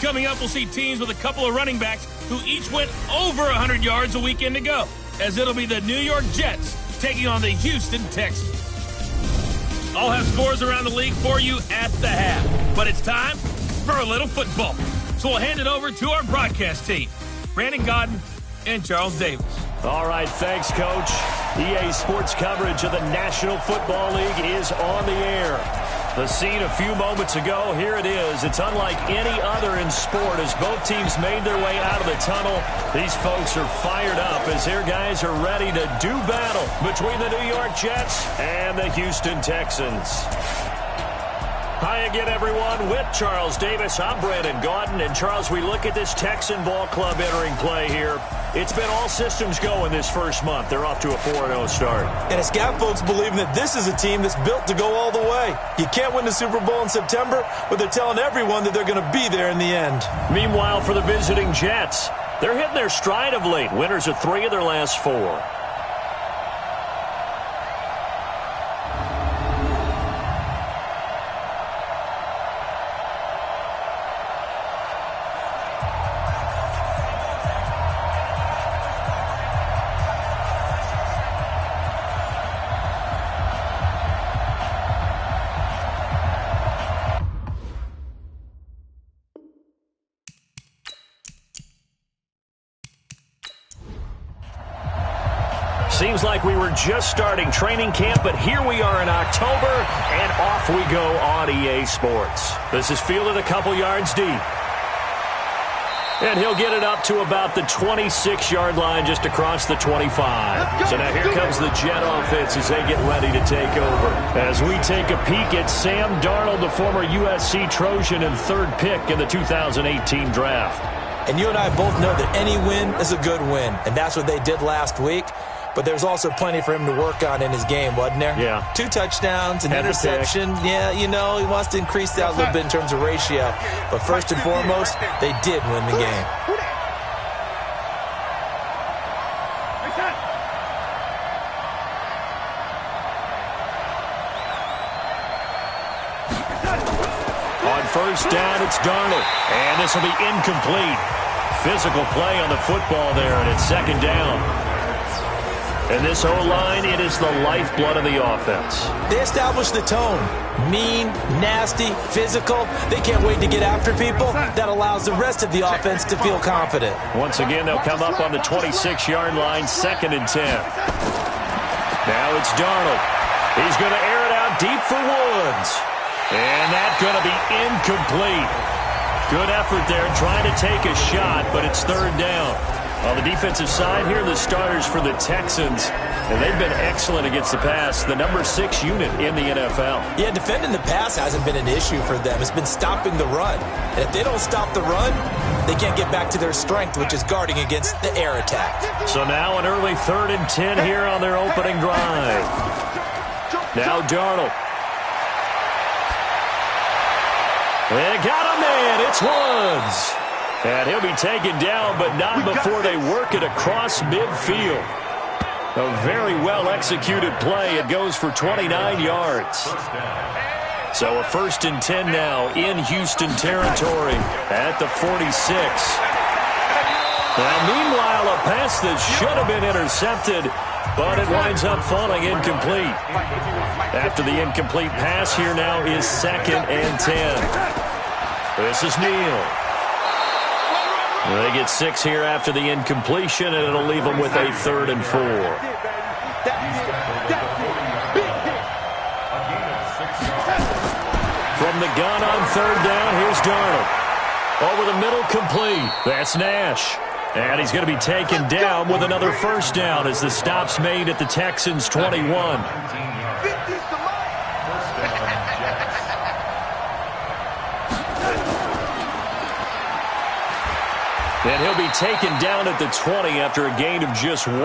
Coming up, we'll see teams with a couple of running backs who each went over 100 yards a weekend ago, as it'll be the New York Jets taking on the Houston Texans. I'll have scores around the league for you at the half, but it's time for a little football. So we'll hand it over to our broadcast team, Brandon Godden and Charles Davis. All right, thanks, Coach. EA Sports coverage of the National Football League is on the air. The scene a few moments ago, here it is. It's unlike any other in sport as both teams made their way out of the tunnel. These folks are fired up as their guys are ready to do battle between the New York Jets and the Houston Texans. Hi again, everyone. With Charles Davis, I'm Brandon Gaudin. And, Charles, we look at this Texan ball club entering play here. It's been all systems go in this first month. They're off to a 4-0 start. And it's got folks believing that this is a team that's built to go all the way. You can't win the Super Bowl in September, but they're telling everyone that they're going to be there in the end. Meanwhile, for the visiting Jets, they're hitting their stride of late. Winners of 3 of their last 4. Seems like we were just starting training camp, but here we are in October, and off we go on EA Sports. This is fielded a couple yards deep. And he'll get it up to about the 26-yard line just across the 25. So now here comes the Jet offense as they get ready to take over. As we take a peek at Sam Darnold, the former USC Trojan and 3rd pick in the 2018 draft. And you and I both know that any win is a good win, and that's what they did last week. But there's also plenty for him to work on in his game, wasn't there? Yeah. 2 touchdowns, an interception. Yeah, you know, he wants to increase that a little bit in terms of ratio. But first and foremost, they did win the game. On first down, it's Darnold. And this will be incomplete. Physical play on the football there, and it's 2nd down. And this O-line, it is the lifeblood of the offense. They established the tone. Mean, nasty, physical. They can't wait to get after people. That allows the rest of the offense to feel confident. Once again, they'll come up on the 26-yard line, 2nd and 10. Now it's Darnold. He's going to air it out deep for Woods. And that's going to be incomplete. Good effort there, trying to take a shot, but it's 3rd down. On the defensive side here, the starters for the Texans, and they've been excellent against the pass, the number 6 unit in the NFL. Yeah, defending the pass hasn't been an issue for them. It's been stopping the run. And if they don't stop the run, they can't get back to their strength, which is guarding against the air attack. So now an early 3rd and 10 here on their opening drive. Now Darnold. They got a man. It's Woods. And he'll be taken down, but not before they work it across midfield. A very well-executed play. It goes for 29 yards. So a 1st and 10 now in Houston territory at the 46. Now, meanwhile, a pass that should have been intercepted, but it winds up falling incomplete. After the incomplete pass, here now is 2nd and 10. This is Neal. They get 6 here after the incompletion, and it'll leave them with a 3rd and 4. From the gun on 3rd down, here's Darnold. Over the middle, complete. That's Nash. And he's going to be taken down with another 1st down as the stop's made at the Texans' 21. And he'll be taken down at the 20 after a gain of just 1.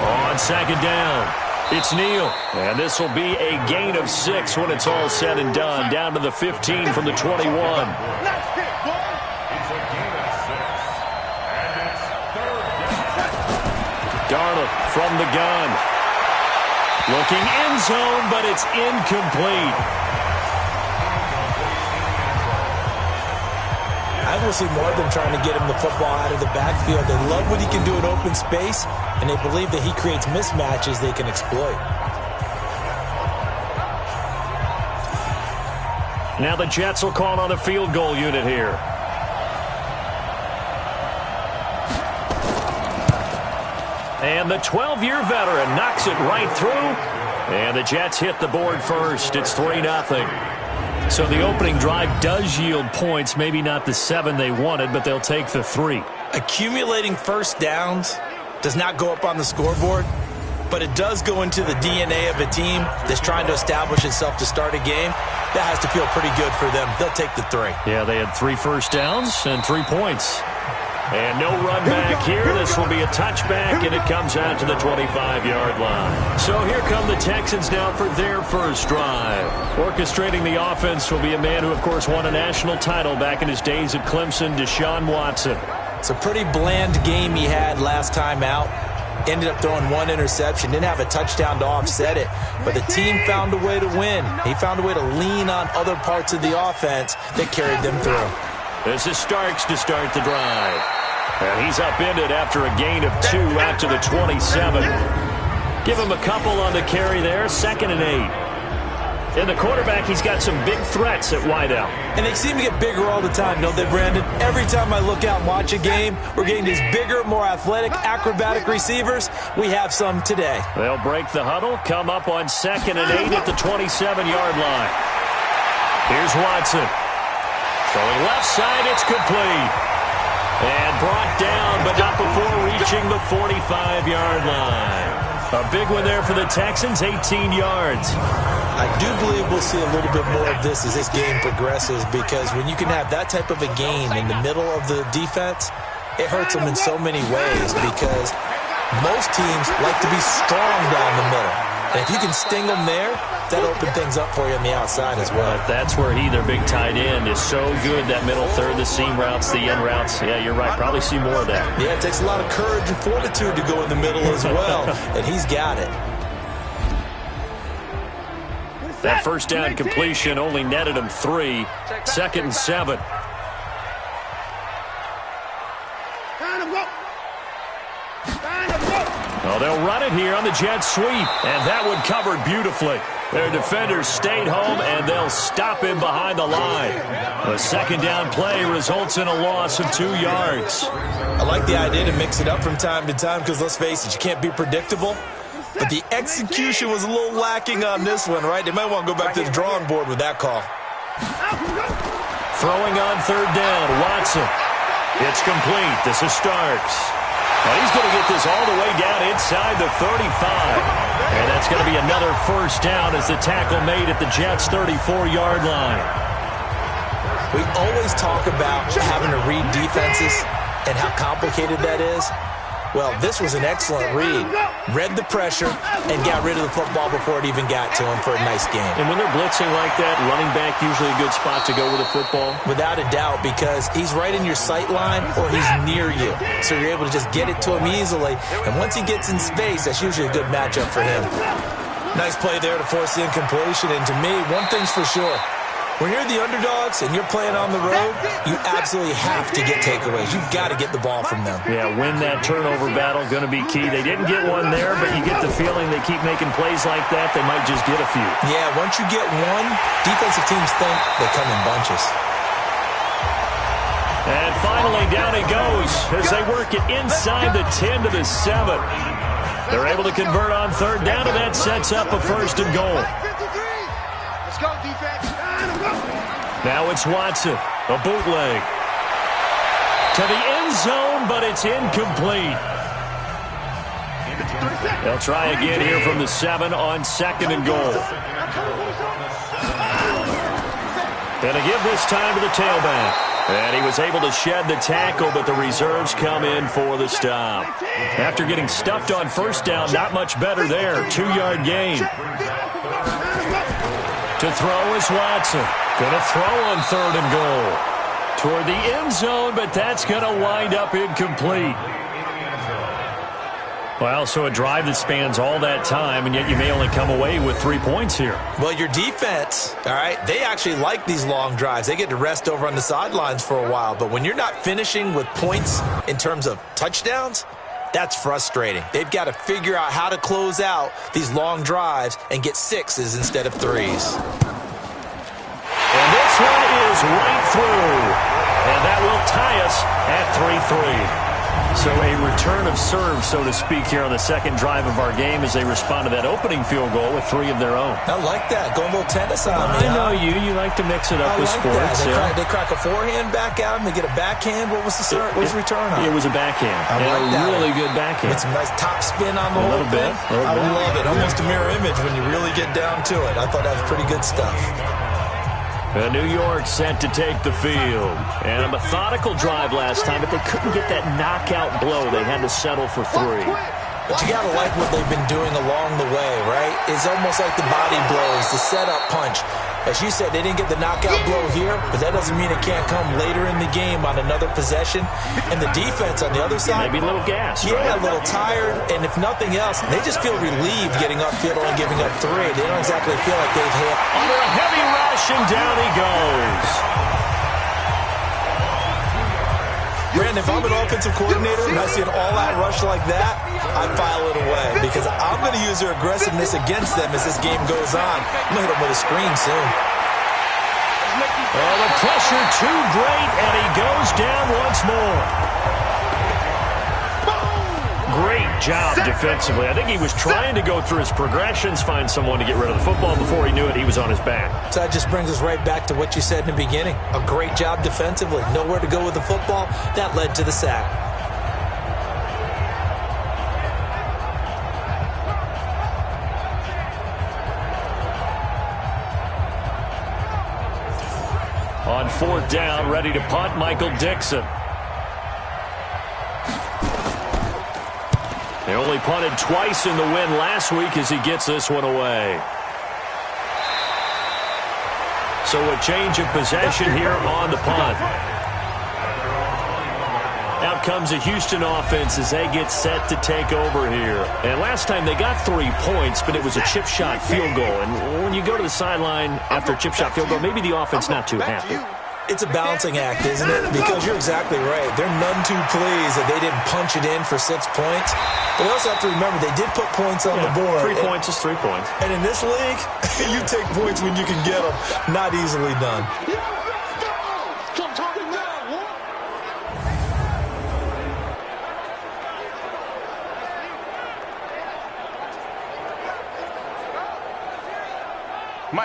On 2nd down, it's Neal. And this will be a gain of 6 when it's all said and done. Down to the 15 from the 21. Darnold from the gun. Looking end zone, but it's incomplete. I will see more of them trying to get him the football out of the backfield. They love what he can do in open space, and they believe that he creates mismatches they can exploit. Now the Jets will call on a field goal unit here. And the 12-year veteran knocks it right through. And the Jets hit the board first. It's 3-0. So the opening drive does yield points. Maybe not the 7 they wanted, but they'll take the 3. Accumulating first downs does not go up on the scoreboard, but it does go into the DNA of a team that's trying to establish itself to start a game. That has to feel pretty good for them. They'll take the 3. Yeah, they had 3 first downs and 3 points. And no run back here. This will be a touchback, and it comes out to the 25-yard line. So here come the Texans now for their first drive. Orchestrating the offense will be a man who, of course, won a national title back in his days at Clemson, Deshaun Watson. It's a pretty bland game he had last time out. Ended up throwing 1 interception. Didn't have a touchdown to offset it. But the team found a way to win. He found a way to lean on other parts of the offense that carried them through. This is Starks to start the drive. And he's upended after a gain of 2 out to the 27. Give him a couple on the carry there. 2nd and 8. In the quarterback, he's got some big threats at wideout. And they seem to get bigger all the time, don't they, Brandon? Every time I look out and watch a game, we're getting these bigger, more athletic, acrobatic receivers. We have some today. They'll break the huddle, come up on 2nd and 8 at the 27-yard line. Here's Watson. Throwing left side, it's complete. And brought down, but not before reaching the 45-yard line. A big one there for the Texans, 18 yards. I do believe we'll see a little bit more of this as this game progresses, because when you can have that type of a gain in the middle of the defense, it hurts them in so many ways, because most teams like to be strong down the middle. And if you can sting them there, that'll open things up for you on the outside as well. But that's where their big tight end, is so good, that middle third, the seam routes, the end routes. Yeah, you're right. Probably see more of that. Yeah, it takes a lot of courage and fortitude to go in the middle as well, and he's got it. That first down completion only netted him 3. 2nd and 7. Oh, they'll run it here on the jet sweep, and that one covered beautifully. Their defenders stayed home, and they'll stop him behind the line. The 2nd down play results in a loss of 2 yards. I like the idea to mix it up from time to time, because let's face it, you can't be predictable. But the execution was a little lacking on this one, right? They might want to go back to the drawing board with that call. Throwing on 3rd down, Watson. It's complete. This is Starks. And he's going to get this all the way down inside the 35. And that's going to be another first down as the tackle made at the Jets' 34-yard line. We always talk about having to read defenses and how complicated that is. Well, this was an excellent read. Read the pressure and got rid of the football before it even got to him for a nice game. And when they're blitzing like that, running back usually a good spot to go with a football? Without a doubt, because he's right in your sight line or he's near you. So you're able to just get it to him easily. And once he gets in space, that's usually a good matchup for him. Nice play there to force the incompletion. And to me, one thing's for sure. When you're the underdogs and you're playing on the road, you absolutely have to get takeaways. You've got to get the ball from them. Yeah, win that turnover battle, going to be key. They didn't get one there, but you get the feeling they keep making plays like that, they might just get a few. Yeah, once you get one, defensive teams think they come in bunches. And finally, down he goes as they work it inside the 10 to the 7. They're able to convert on 3rd down, and that sets up a 1st and goal. Let's go, defense. Now it's Watson, a bootleg. To the end zone, but it's incomplete. They'll try again here from the 7 on 2nd and goal. Gonna give this time to the tailback. And he was able to shed the tackle, but the reserves come in for the stop. After getting stuffed on 1st down, not much better there. 2-yard gain. To throw is Watson. Going to throw on 3rd and goal. Toward the end zone, but that's going to wind up incomplete. Well, so a drive that spans all that time, and yet you may only come away with 3 points here. Well, your defense, all right, they actually like these long drives. They get to rest over on the sidelines for a while. But when you're not finishing with points in terms of touchdowns, that's frustrating. They've got to figure out how to close out these long drives and get 6s instead of 3s. And this one is right through. And that will tie us at 3-3. So a return of serve, so to speak, here on the second drive of our game as they respond to that opening field goal with 3 of their own. I like that. Going a little tennis on me. I know you. You like to mix it up with sports. They crack a forehand back out and they get a backhand. What was the return on? It was a backhand. I like that. Really good backhand. With some nice top spin on the whole thing. I love it. Almost a mirror image when you really get down to it. I thought that was pretty good stuff. New York set to take the field. And a methodical drive last time, but they couldn't get that knockout blow. They had to settle for 3. But you got to like what they've been doing along the way, right? It's almost like the body blows, the setup punch. As you said, they didn't get the knockout blow here, but that doesn't mean it can't come later in the game on another possession. And the defense on the other side, maybe a little gas, yeah, right? A little tired. And if nothing else, they just feel relieved getting upfield and giving up 3. They don't exactly feel like they've hit. Under a heavy rush, and down he goes. Brandon, if I'm an offensive coordinator and I see an all-out rush like that, I file it away because I'm going to use their aggressiveness against them as this game goes on. I'm going to hit them with a screen soon. Oh, the pressure too great, and he goes down once more. Great job defensively. I think he was trying to go through his progressions, find someone to get rid of the football. Before he knew it, he was on his back. So that just brings us right back to what you said in the beginning. A great job defensively. Nowhere to go with the football. That led to the sack. On 4th down, ready to punt, Michael Dixon. They only punted twice in the win last week as he gets this one away. So a change of possession here on the punt. Out comes a Houston offense as they get set to take over here. And last time they got 3 points, but it was a chip shot field goal. And when you go to the sideline after a chip shot field goal, maybe the offense not too happy. It's a balancing act, isn't it? Because you're exactly right. They're none too pleased that they didn't punch it in for 6 points. But we also have to remember they did put points on the board. 3 points is 3 points. And in this league, you take points when you can get them. Not easily done.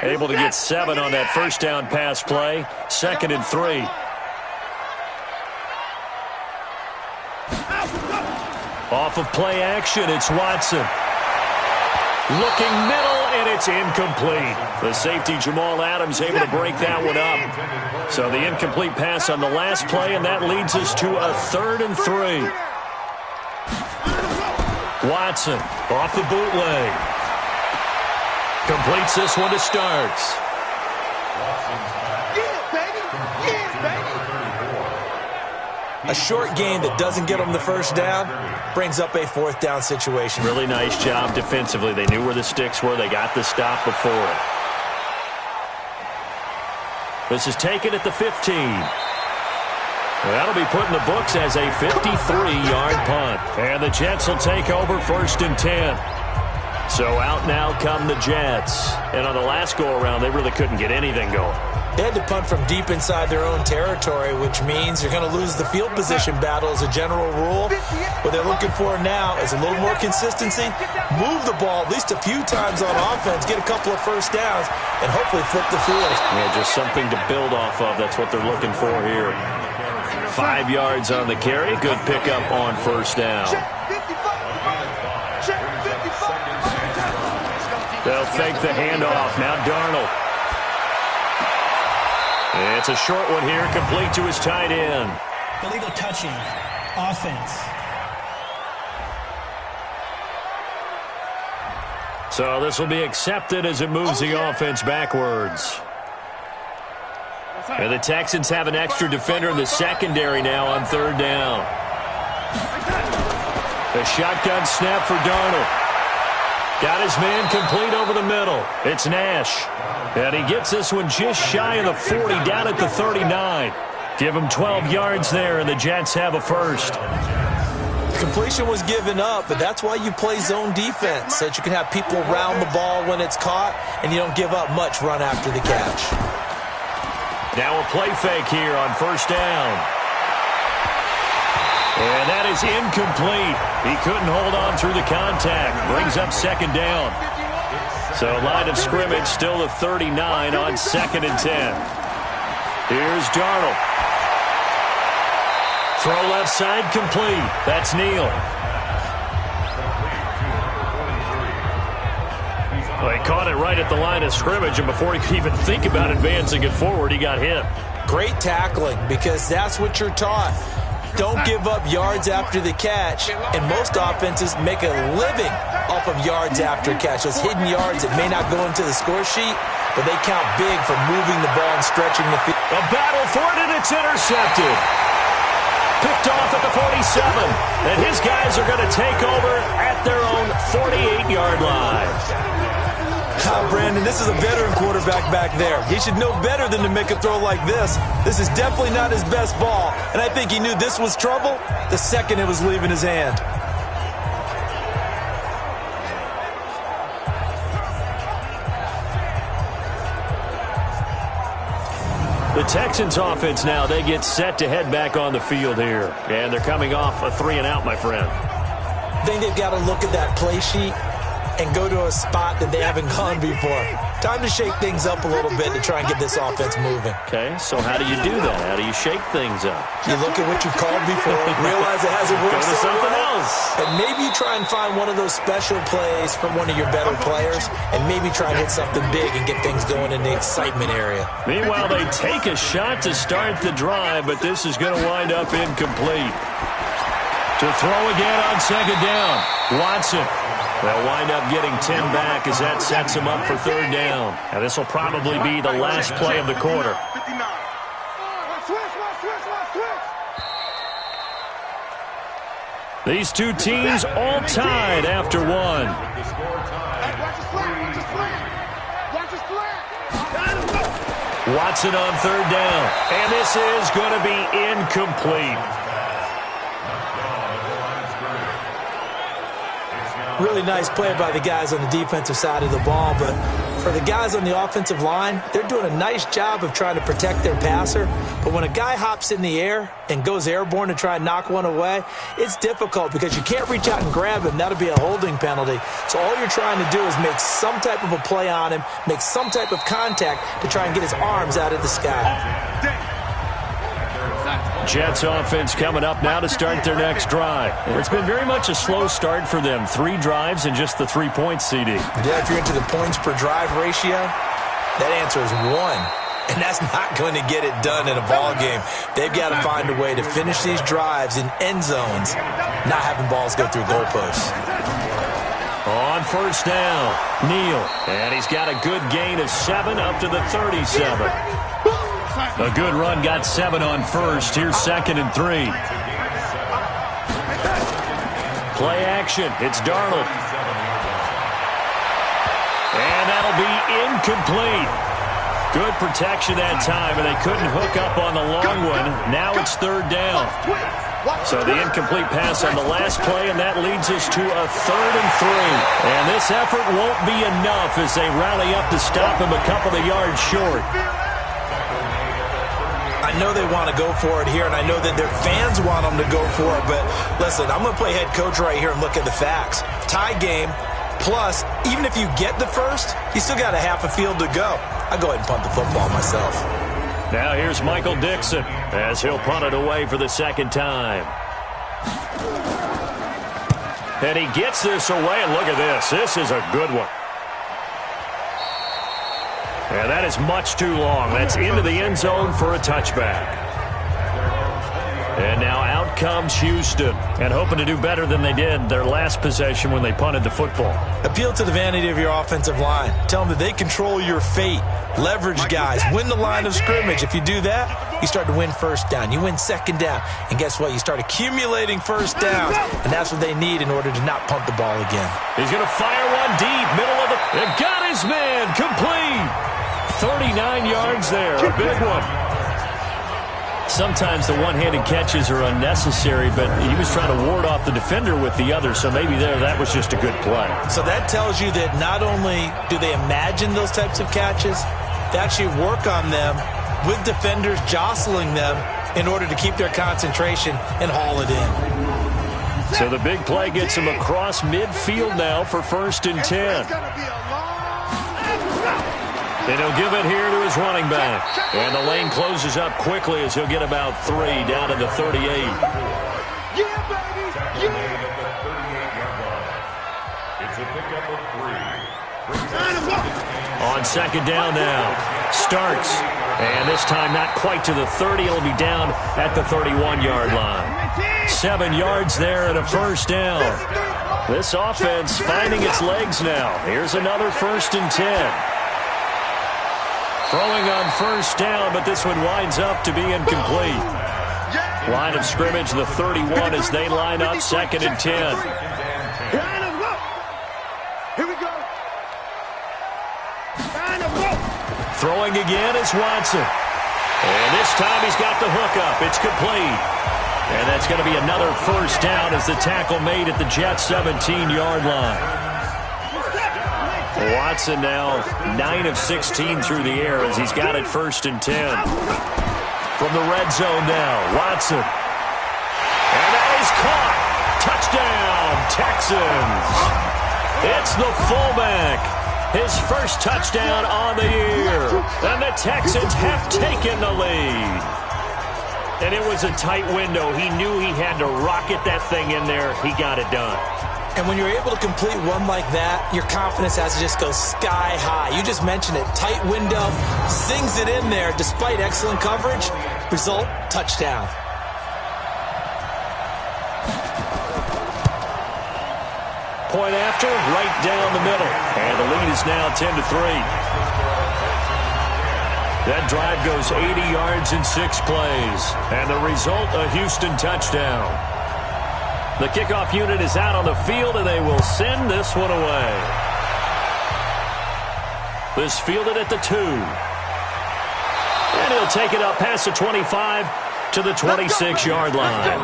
Able to get 7 on that first down pass play. 2nd and 3. Off of play action, it's Watson. Looking middle, and it's incomplete. The safety, Jamal Adams, able to break that one up. So the incomplete pass on the last play, and that leads us to a 3rd and 3. Watson off the bootleg. Completes this one to Starks. A short game that doesn't get them the first down brings up a 4th down situation. Really nice job defensively. They knew where the sticks were. They got the stop before it. This is taken at the 15. That'll be put in the books as a 53-yard punt. And the Jets will take over 1st and 10. So out now come the Jets. And on the last go-around, they really couldn't get anything going. They had to punt from deep inside their own territory, which means you're going to lose the field position battle as a general rule. What they're looking for now is a little more consistency, move the ball at least a few times on offense, get a couple of first downs, and hopefully flip the field. Yeah, just something to build off of. That's what they're looking for here. 5 yards on the carry. Good pickup on 1st down. They'll fake the handoff. Now Darnold. It's a short one here, complete to his tight end. Illegal touching, offense. So this will be accepted as it moves the offense backwards. And the Texans have an extra defender in the secondary now on 3rd down. The shotgun snap for Darnold. Got his man complete over the middle. It's Nash. And he gets this one just shy of the 40, down at the 39. Give him 12 yards there, and the Jets have a first. Completion was given up, but that's why you play zone defense, so that you can have people round the ball when it's caught, and you don't give up much run after the catch. Now a play fake here on first down. And that is incomplete. He couldn't hold on through the contact. Brings up second down. So line of scrimmage still the 39 on 2nd and 10. Here's Darnold. Throw left side complete. That's Neal. Well, he caught it right at the line of scrimmage, and before he could even think about advancing it forward, he got hit. Great tackling, because that's what you're taught. Don't give up yards after the catch, and most offenses make a living off of yards after catch. Those hidden yards that may not go into the score sheet, but they count big for moving the ball and stretching the field. A battle for it, and it's intercepted. Picked off at the 47, and his guys are going to take over at their own 48-yard line. Brandon, this is a veteran quarterback back there. He should know better than to make a throw like this. This is definitely not his best ball, and I think he knew this was trouble the second it was leaving his hand. The Texans offense now, they get set to head back on the field here. And they're coming off a 3-and-out, my friend. I think they've got to look at that play sheet and go to a spot that they haven't gone before. Time to shake things up a little bit to try and get this offense moving. Okay, so how do you do that? How do you shake things up? You look at what you've called before, realize it hasn't worked Go to something else. And maybe you try and find one of those special plays from one of your better players, and maybe try and hit something big and get things going in the excitement area. Meanwhile, they take a shot to start the drive, but this is going to wind up incomplete. To throw again on second down, Watson. They'll wind up getting 10 back as that sets him up for third down. And this will probably be the last play of the quarter. These two teams all tied after one. Watson on third down. And this is going to be incomplete. Really nice play by the guys on the defensive side of the ball, but for the guys on the offensive line, they're doing a nice job of trying to protect their passer. But when a guy hops in the air and goes airborne to try and knock one away, it's difficult because you can't reach out and grab him. That'll be a holding penalty. So all you're trying to do is make some type of a play on him, make some type of contact to try and get his arms out of the sky. Jets offense coming up now to start their next drive. It's been very much a slow start for them. 3 drives and just the 3 points, CD. Yeah, if you're into the points per drive ratio, that answer is 1. And that's not going to get it done in a ball game. They've got to find a way to finish these drives in end zones, not having balls go through goalposts. On first down, Neal. And he's got a good gain of 7 up to the 37. A good run, got 7 on first. Here's 2nd and 3. Play action. It's Darnold. And that'll be incomplete. Good protection that time, and they couldn't hook up on the long one. Now it's third down. So the incomplete pass on the last play, and that leads us to a 3rd and 3. And this effort won't be enough as they rally up to stop him a couple of yards short. I know they want to go for it here, and I know that their fans want them to go for it, but listen, I'm going to play head coach right here and look at the facts. Tie game, plus, even if you get the first, you still got a half a field to go. I'll go ahead and punt the football myself. Now here's Michael Dixon as he'll punt it away for the second time. And he gets this away, and look at this. This is a good one. And that is much too long. That's into the end zone for a touchback. And now out comes Houston. And hoping to do better than they did their last possession when they punted the football. Appeal to the vanity of your offensive line. Tell them that they control your fate. Leverage guys. Win the line of scrimmage. If you do that, you start to win first down. You win second down. And guess what? You start accumulating first downs. And that's what they need in order to not punt the ball again. He's going to fire one deep. Middle of the... And got his man. Complete. 39 yards there. A big one. Sometimes the one-handed catches are unnecessary, but he was trying to ward off the defender with the other, so maybe that was just a good play. So that tells you that not only do they imagine those types of catches, they actually work on them with defenders jostling them in order to keep their concentration and haul it in. So the big play gets him across midfield now for 1st and 10. And he'll give it here to his running back. And the lane closes up quickly as he'll get about 3 down to the 38. Yeah, baby! Yeah! It's a pickup of 3. On 2nd down now. Starks. And this time not quite to the 30. It'll be down at the 31-yard line. 7 yards there and a 1st down. This offense finding its legs now. Here's another 1st and 10. Throwing on 1st down, but this one winds up to be incomplete. Line of scrimmage, the 31 as they line up 2nd and 10. Here we go. Throwing again is Watson. And this time he's got the hook up. It's complete. And that's going to be another 1st down as the tackle made at the Jets' 17-yard line. Watson now 9 of 16 through the air as he's got it 1st and 10. From the red zone now, Watson. And that is caught. Touchdown, Texans. It's the fullback. His first touchdown on the year. And the Texans have taken the lead. And it was a tight window. He knew he had to rocket that thing in there. He got it done. And when you're able to complete one like that, your confidence has to just go sky high. You just mentioned it. Tight window, sings it in there despite excellent coverage. Result, touchdown. Point after, right down the middle. And the lead is now 10-3. That drive goes 80 yards in 6 plays. And the result, a Houston touchdown. The kickoff unit is out on the field, and they will send this one away. This fielded at the 2. And he'll take it up past the 25 to the 26-yard line.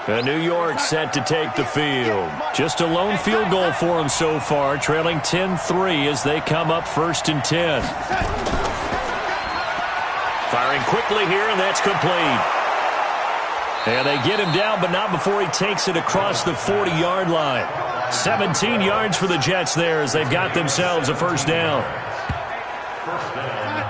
And New York set to take the field. Just a lone field goal for them so far, trailing 10-3 as they come up 1st and 10. Firing quickly here, and that's complete. And they get him down, but not before he takes it across the 40-yard line. 17 yards for the Jets there as they've got themselves a 1st down.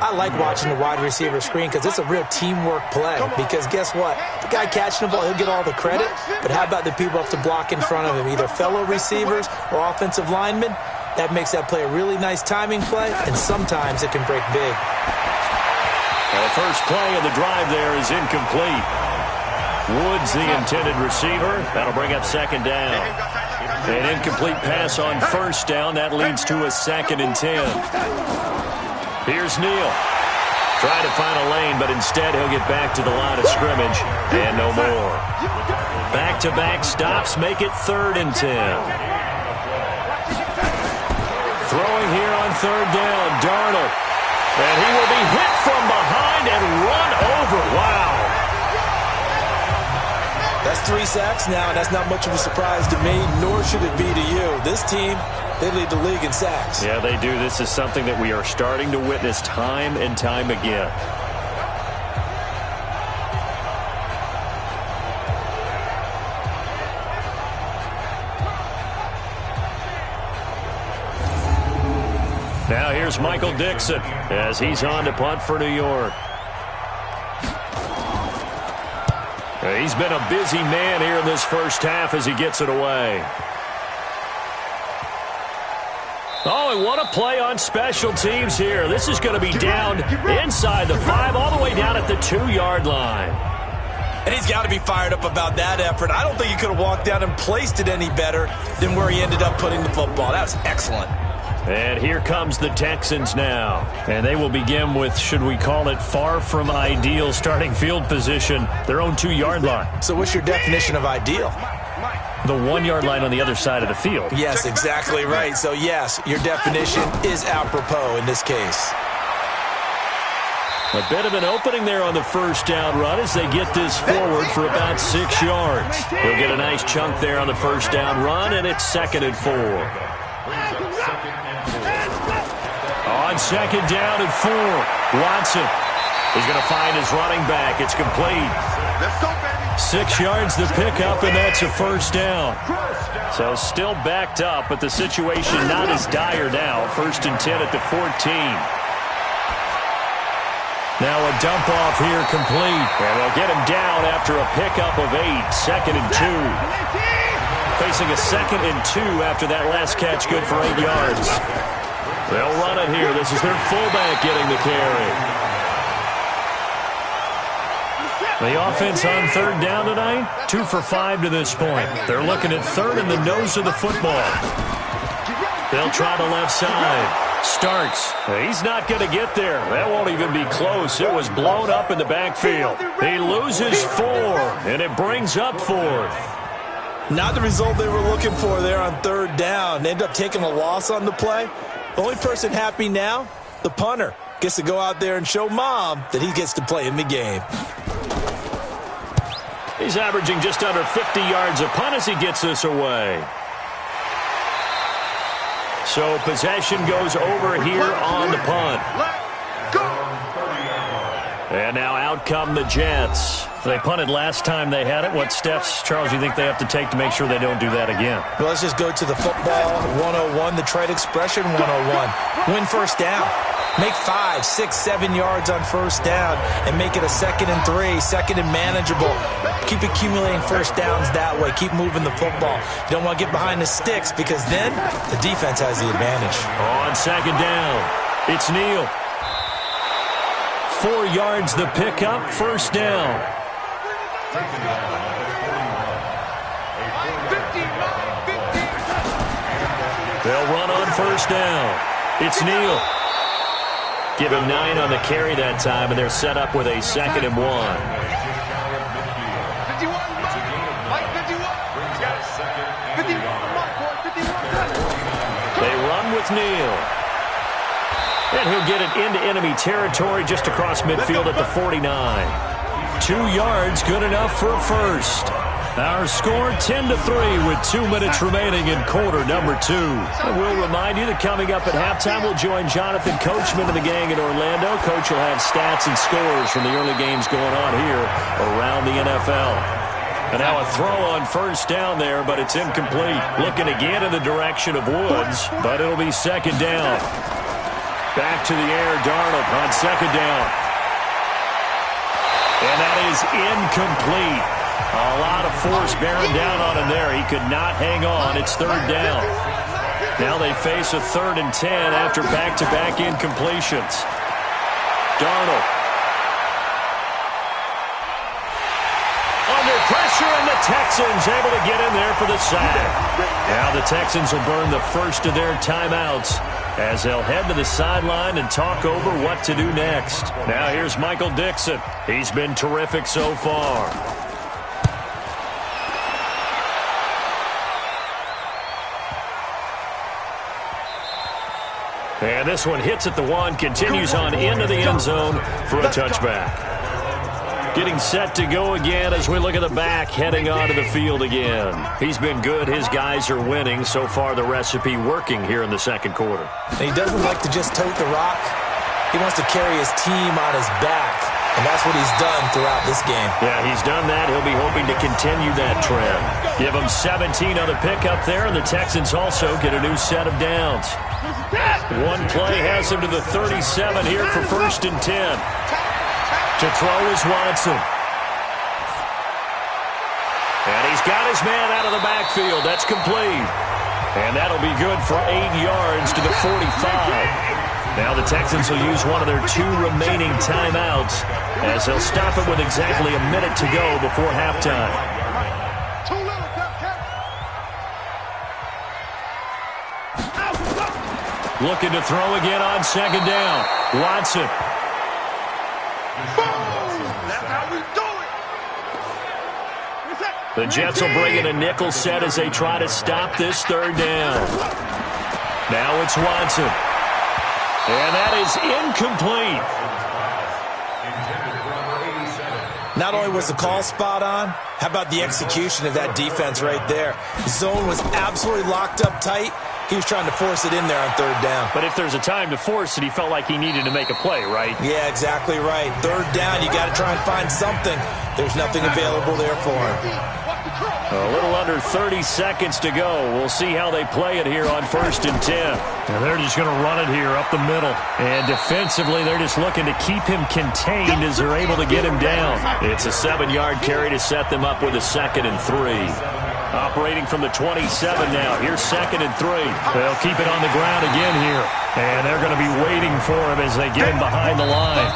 I like watching the wide receiver screen because it's a real teamwork play. Because guess what? The guy catching the ball, he'll get all the credit. But how about the people up to block in front of him, either fellow receivers or offensive linemen? That makes that play a really nice timing play, and sometimes it can break big. Well, the first play of the drive there is incomplete. Woods, the intended receiver. That'll bring up 2nd down. An incomplete pass on 1st down. That leads to a 2nd and 10. Here's Neal. Trying to find a lane, but instead he'll get back to the line of scrimmage. And no more. Back-to-back stops make it 3rd and 10. Throwing here on 3rd down, Darnold. And he will be hit from behind and run over. Wow. That's 3 sacks now. That's not much of a surprise to me, nor should it be to you. This team, they lead the league in sacks. Yeah, they do. This is something that we are starting to witness time and time again. Now here's Michael Dixon as he's on to punt for New York. He's been a busy man here in this first half as he gets it away. Oh, and what a play on special teams here. This is going to be down inside the 5, all the way down at the 2-yard line. And he's got to be fired up about that effort. I don't think he could have walked down and placed it any better than where he ended up putting the football. That was excellent. And here comes the Texans now. And they will begin with, should we call it, far from ideal starting field position, their own 2-yard line. So what's your definition of ideal? The 1-yard line on the other side of the field. Yes, exactly right. So, yes, your definition is apropos in this case. A bit of an opening there on the first down run as they get this forward for about 6 yards. He'll get a nice chunk there on the first down run, and it's 2nd and 4. On 2nd down and 4, Watson is going to find his running back. It's complete. 6 yards to pick up, and that's a first down. So still backed up, but the situation not as dire now. 1st and 10 at the 14. Now a dump off here complete. And they'll get him down after a pickup of 8. 2nd and 2. Facing a 2nd and 2 after that last catch, good for 8 yards. They'll run it here. This is their fullback getting the carry. The offense on 3rd down tonight, 2 for 5 to this point. They're looking at 3rd in the nose of the football. They'll try the left side. Starks. He's not going to get there. That won't even be close. It was blown up in the backfield. He loses 4, and it brings up 4th. Not the result they were looking for there on 3rd down. They end up taking a loss on the play. The only person happy now, the punter, gets to go out there and show Mom that he gets to play in the game. He's averaging just under 50 yards a punt as he gets this away. So possession goes over here on the punt. And now out come the Jets. They punted last time they had it. What steps, Charles, do you think they have to take to make sure they don't do that again? Well, let's just go to the football 101, the trade expression 101. Win first down. Make 5, 6, 7 yards on first down and make it a 2nd and 3, 2nd and manageable. Keep accumulating first downs that way. Keep moving the football. You don't want to get behind the sticks because then the defense has the advantage. On 2nd down, it's Neal. 4 yards the pickup, first down. They'll run on first down. It's Neal. Give him 9 on the carry that time, and they're set up with a 2nd and 1. They run with Neal. And he'll get it into enemy territory just across midfield at the 49. 2 yards, good enough for a first. Our score 10-3 with 2 minutes remaining in quarter number 2. And we'll remind you that coming up at halftime, we'll join Jonathan Coachman and the gang in Orlando. Coach will have stats and scores from the early games going on here around the NFL. And now a throw on first down there, but it's incomplete. Looking again in the direction of Woods, but it'll be 2nd down. Back to the air, Darnold on 2nd down. And that is incomplete. A lot of force bearing down on him there. He could not hang on. It's 3rd down. Now they face a 3rd and 10 after back-to-back incompletions. Darnold. Under pressure, and the Texans able to get in there for the sack. Now the Texans will burn the first of their timeouts as they'll head to the sideline and talk over what to do next. Now here's Michael Dixon. He's been terrific so far. And this one hits at the 1, continues on into the end zone for a touchback. Getting set to go again as we look at the back, heading onto the field again. He's been good. His guys are winning. So far, the recipe working here in the 2nd quarter. And he doesn't like to just tote the rock. He wants to carry his team on his back, and that's what he's done throughout this game. Yeah, he's done that. He'll be hoping to continue that trend. Give him 17 on the pickup there, and the Texans also get a new set of downs. One play has him to the 37 here for 1st and 10. To throw is Watson. And he's got his man out of the backfield. That's complete. And that'll be good for 8 yards to the 45. Now the Texans will use one of their 2 remaining timeouts as they'll stop it with exactly a minute to go before halftime. Looking to throw again on second down. Watson. That's how we do it. The Jets will bring in a nickel set as they try to stop this third down. Now it's Watson. And that is incomplete. Not only was the call spot on, how about the execution of that defense right there? The zone was absolutely locked up tight. He was trying to force it in there on third down. But if there's a time to force it, he felt like he needed to make a play, right? Yeah, exactly right. Third down, you got to try and find something. There's nothing available there for him. A little under 30 seconds to go. We'll see how they play it here on 1st and 10. And they're just going to run it here up the middle. And defensively, they're just looking to keep him contained as they're able to get him down. It's a 7-yard carry to set them up with a 2nd and 3. Operating from the 27 now. Here's 2nd and 3. They'll keep it on the ground again here. And they're going to be waiting for him as they get him behind the line.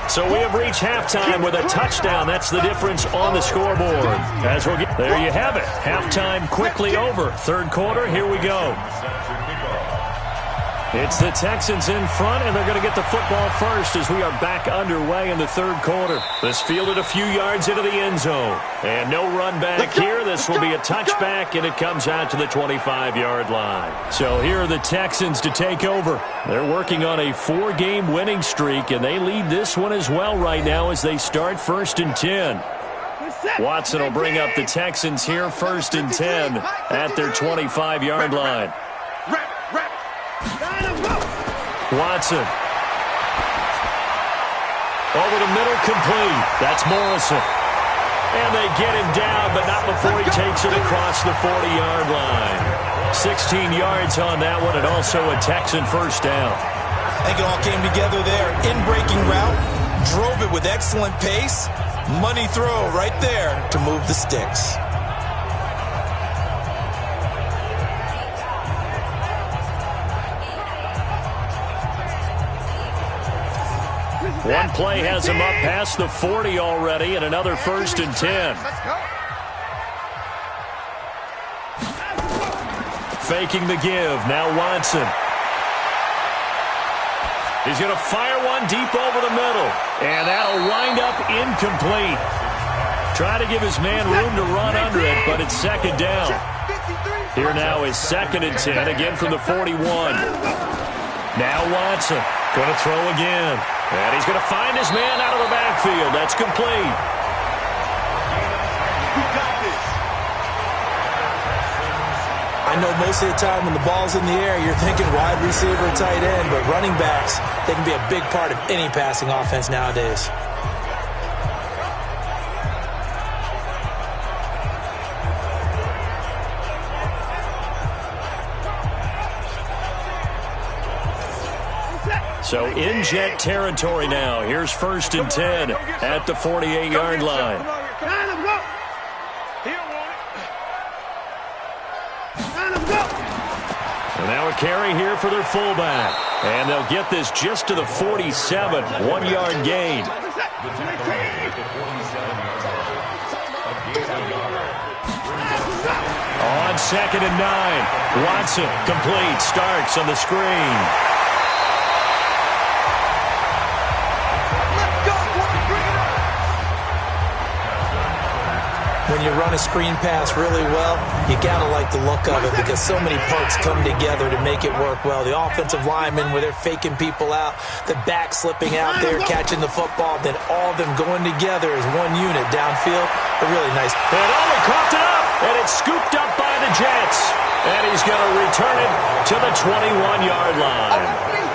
So we have reached halftime with a touchdown. That's the difference on the scoreboard. As we'll get, there you have it. Halftime quickly over. Third quarter, here we go. It's the Texans in front, and they're going to get the football first as we are back underway in the third quarter. This fielded a few yards into the end zone. And no run back here. This will be a touchback, and it comes out to the 25-yard line. So here are the Texans to take over. They're working on a 4-game winning streak, and they lead this one as well right now as they start 1st and 10. Watson will bring up the Texans here 1st and 10 at their 25-yard line. Watson. Over the middle, complete. That's Morrison. And they get him down, but not before he takes it across the 40-yard line. 16 yards on that one, and also a Texan first down. I think it all came together there. In-breaking route, drove it with excellent pace. Money throw right there to move the sticks. One play has him up past the 40 already, and another 1st and 10. Faking the give. Now Watson. He's going to fire one deep over the middle, and that'll wind up incomplete. Try to give his man room to run under it, but it's 2nd down. Here now is 2nd and 10, again from the 41. Now Watson. Going to throw again. And he's going to find his man out of the backfield. That's complete. I know most of the time when the ball's in the air, you're thinking wide receiver, tight end, but running backs, they can be a big part of any passing offense nowadays. So in Jet territory now. Here's 1st and 10 at the 48-yard line. And now a carry here for their fullback. And they'll get this just to the 47, 1-yard gain. On 2nd and 9, Watson complete, starts on the screen. When you run a screen pass really well, you got to like the look of it because so many parts come together to make it work well. The offensive linemen, where they're faking people out, the back slipping out there, catching the football, then all of them going together as one unit downfield. A really nice. And he coughed it up, and it's scooped up by the Jets. And he's going to return it to the 21-yard line.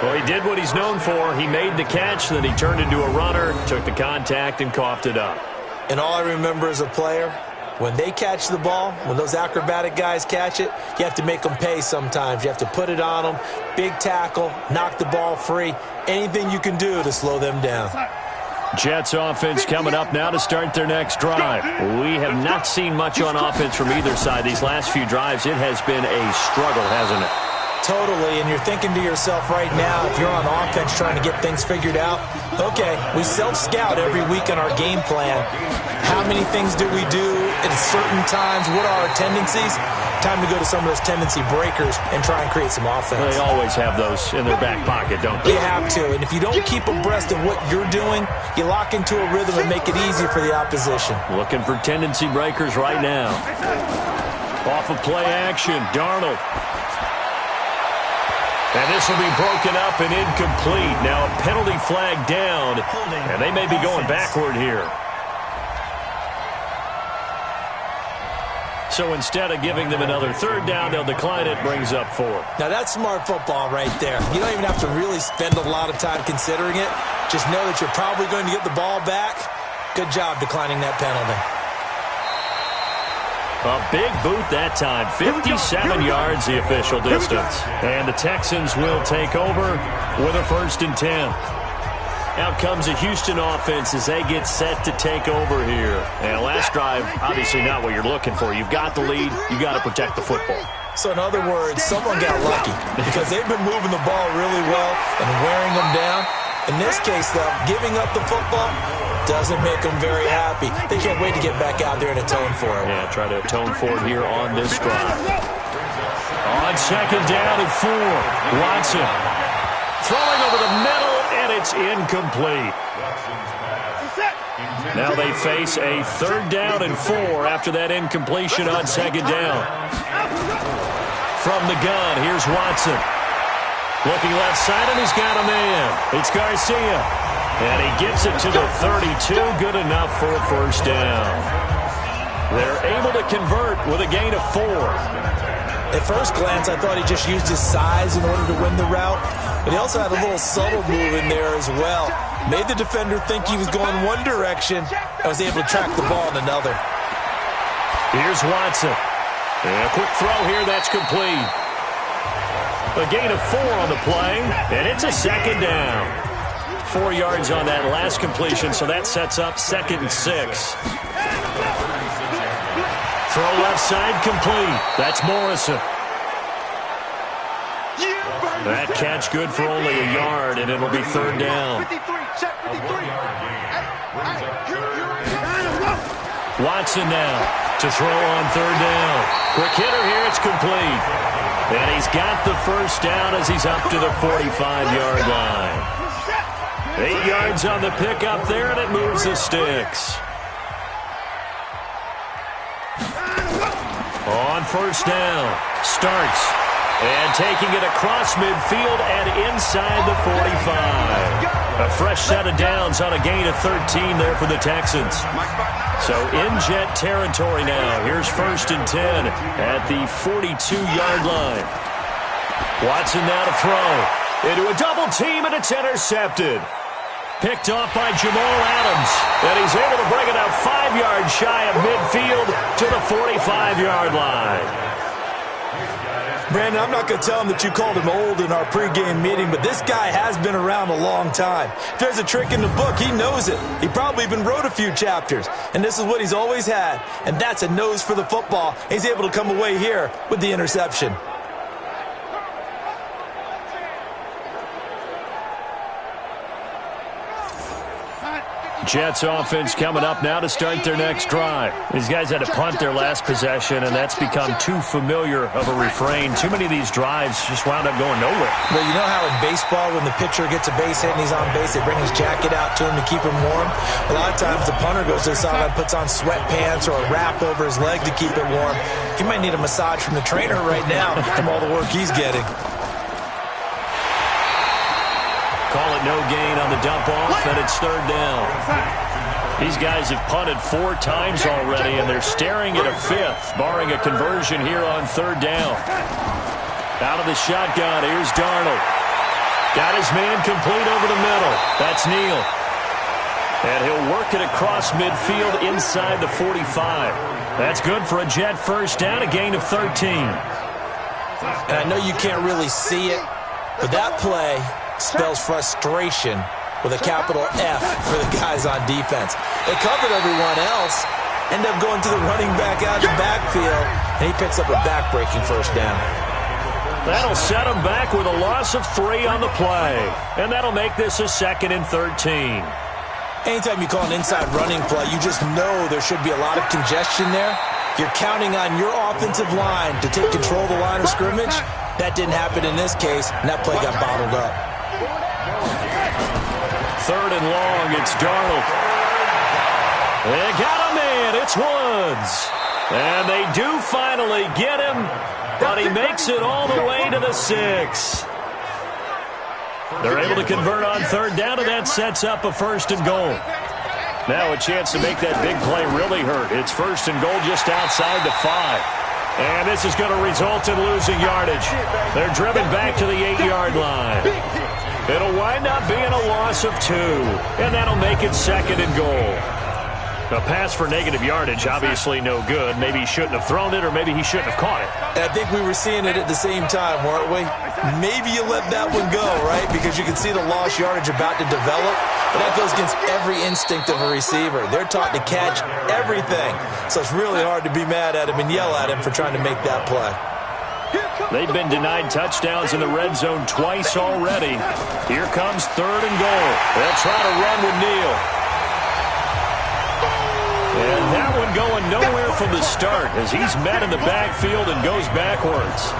Well, he did what he's known for. He made the catch, then he turned into a runner, took the contact, and coughed it up. And all I remember as a player, when they catch the ball, when those acrobatic guys catch it, you have to make them pay sometimes. You have to put it on them, big tackle, knock the ball free, anything you can do to slow them down. Jets offense coming up now to start their next drive. We have not seen much on offense from either side. These last few drives, it has been a struggle, hasn't it? Totally, and you're thinking to yourself right now, if you're on offense trying to get things figured out, okay, we self-scout every week in our game plan. How many things do we do at certain times? What are our tendencies? Time to go to some of those tendency breakers and try and create some offense. They always have those in their back pocket, don't they? You have to, and if you don't keep abreast of what you're doing, you lock into a rhythm and make it easy for the opposition. Looking for tendency breakers right now. Off of play action, Darnold. And this will be broken up and incomplete. Now a penalty flag down, and they may be going backward here. So instead of giving them another third down, they'll decline it, brings up 4. Now that's smart football right there. You don't even have to really spend a lot of time considering it. Just know that you're probably going to get the ball back. Good job declining that penalty. A big boot that time, 57 yards the official distance. And the Texans will take over with a 1st and 10. Out comes the Houston offense as they get set to take over here. And last drive, obviously not what you're looking for. You've got the lead. You've got to protect the football. So in other words, someone got lucky because they've been moving the ball really well and wearing them down. In this case, though, giving up the football doesn't make them very happy. They can't wait to get back out there and atone for it. Yeah, try to atone for it here on this drive. On 2nd down and 4, Watson throwing over the middle, and it's incomplete. Now they face a 3rd down and 4 after that incompletion on 2nd down. From the gun, here's Watson. Looking left side, and he's got a man. It's Garcia. And he gets it to the 32. Good enough for a 1st down. They're able to convert with a gain of 4. At first glance, I thought he just used his size in order to win the route. But he also had a little subtle move in there as well. Made the defender think he was going one direction. I was able to track the ball in another. Here's Watson. And a quick throw here. That's complete. A gain of 4 on the play. And it's a 2nd down. 4 yards on that last completion, so that sets up 2nd and 6. Throw left side complete. That's Morrison. That catch good for only a yard, and it'll be 3rd down. Watson now to throw on 3rd down. Quick hitter here, it's complete. And he's got the 1st down as he's up to the 45-yard line. 8 yards on the pickup there, and it moves the sticks. On 1st down, starts, and taking it across midfield and inside the 45. A fresh set of downs on a gain of 13 there for the Texans. So in Jet territory now. Here's 1st and 10 at the 42-yard line. Watson now to throw. Into a double team, and it's intercepted. Picked off by Jamal Adams, and he's able to bring it up 5 yards shy of midfield to the 45-yard line. Brandon, I'm not going to tell him that you called him old in our pregame meeting, but this guy has been around a long time. If there's a trick in the book, he knows it. He probably even wrote a few chapters, and this is what he's always had, and that's a nose for the football. He's able to come away here with the interception. Jets offense coming up now to start their next drive. These guys had to punt their last possession, and that's become too familiar of a refrain. Too many of these drives just wound up going nowhere. Well, you know how in baseball, when the pitcher gets a base hit and he's on base, they bring his jacket out to him to keep him warm? A lot of times the punter goes to the sideline, puts on sweatpants or a wrap over his leg to keep it warm. He might need a massage from the trainer right now from all the work he's getting. Call it no gain on the dump off, and it's 3rd down. These guys have punted 4 times already, and they're staring at a 5th, barring a conversion here on 3rd down. Out of the shotgun, here's Darnold. Got his man complete over the middle. That's Neal. And he'll work it across midfield inside the 45. That's good for a Jet 1st down, a gain of 13. And I know you can't really see it, but that play spells frustration with a capital F for the guys on defense. They covered everyone else, end up going to the running back out of the backfield, and he picks up a back-breaking first down. That'll set him back with a loss of 3 on the play. And that'll make this a 2nd and 13. Anytime you call an inside running play, you just know there should be a lot of congestion there. You're counting on your offensive line to take control of the line of scrimmage. That didn't happen in this case, and that play got bottled up. 3rd and long, it's Darnold. They got him in, it's Woods. And they do finally get him, but he makes it all the way to the 6. They're able to convert on 3rd down, and that sets up a 1st and goal. Now a chance to make that big play really hurt. It's 1st and goal just outside the 5. And this is going to result in losing yardage. They're driven back to the 8-yard line. It'll wind up being a loss of 2, and that'll make it 2nd and goal. A pass for negative yardage, obviously no good. Maybe he shouldn't have thrown it, or maybe he shouldn't have caught it. And I think we were seeing it at the same time, weren't we? Maybe you let that one go, right? Because you can see the lost yardage about to develop. But that goes against every instinct of a receiver. They're taught to catch everything. So it's really hard to be mad at him and yell at him for trying to make that play. They've been denied touchdowns in the red zone twice already. Here comes 3rd and goal. They'll try to run with Neal. And that one going nowhere from the start as he's met in the backfield and goes backwards.